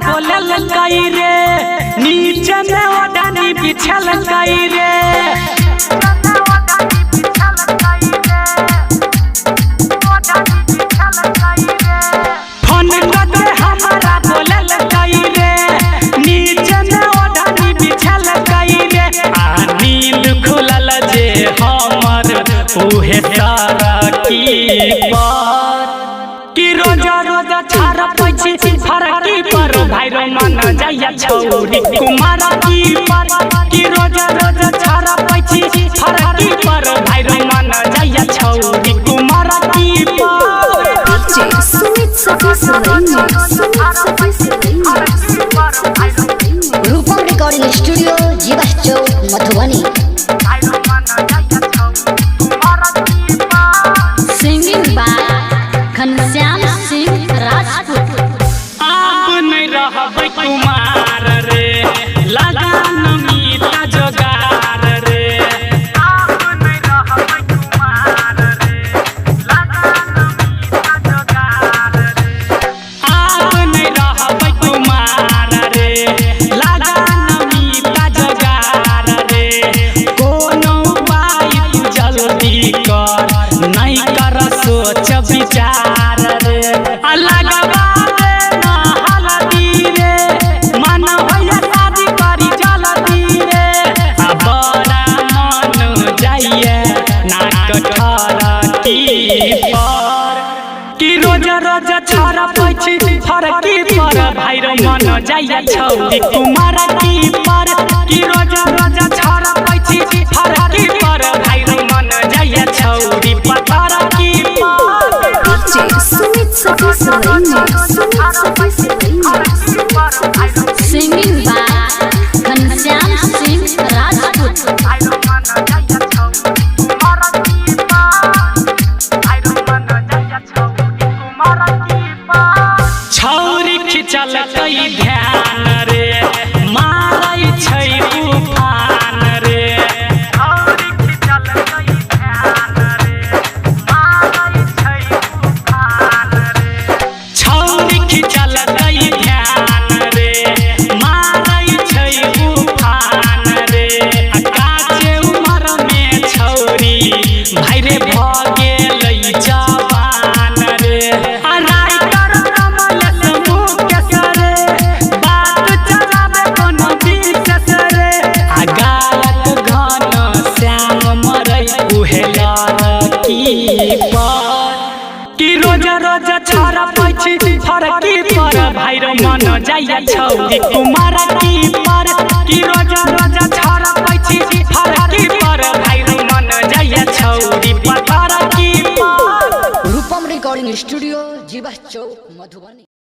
बोलल कई रे नीचे में ओढ़नी बिछल कई रे फोन करके हमारा बोलल कई रे नीचे में ओढ़नी बिछल कई रे नींद खुलल जे हमर उहे सारा की पर कि रोजा रोजा छारा पैछि फरकी पर भाइरो मन जाया छौरी कुमार की पर कि रोजा रोजा छारा पैछि फरकी पर भाइरो मन जाया छौरी कुमार की पर सुमित सतीश रूपम रिकॉर्डिंग स्टूडियो जीवा चौक मधुबनी सिंगिंग बाय घनश्याम सिंह राजपूत आप नहीं रहबै कुमार रे लगान मीता जोगार रे आप नहीं रहबै कुमार रे लगान मीता जोगार रे आप नहीं रहबै कुमार रे लगान मीता जोगार रे कोनो उपाय जल्दी कर नहीं कर सोच विचार रे लगवा रे ना हल्दी रे मन होया शादी करी जल्दी रे बड़ा मन जाइए नाक ठरकी पर कि रोज रोज छारा पैछि फरकी पर भाइरो मन जाइए छौरी कुमार की पर कि रोज रोज छारा पैछि फरकी पर भाइरो मन जाइए छौरी पतर की पर सुमित सतीश सिंगिंग बाय घनश्याम सिंह राजपूत छौरी खिचल कई ध्यान रे मारै छै तूफान रे छौरी खिचल कई ध्यान रे मारै छै तूफान रे छौरी खिचल कई ध्यान रे मारै छै तूफान रे काचे उमर में छौरी भाइरे भ गेलै जवान रे कि रोज रोज छारा पैछि फरकी पर भाइरो मन जाइए छौरी कुमार की पर कि रोज रोज छारा पैछि फरकी पर भाइरो मन जाइए छौरी पतर की पर रूपम रिकॉर्डिंग स्टूडियो जीवा चौक मधुबनी।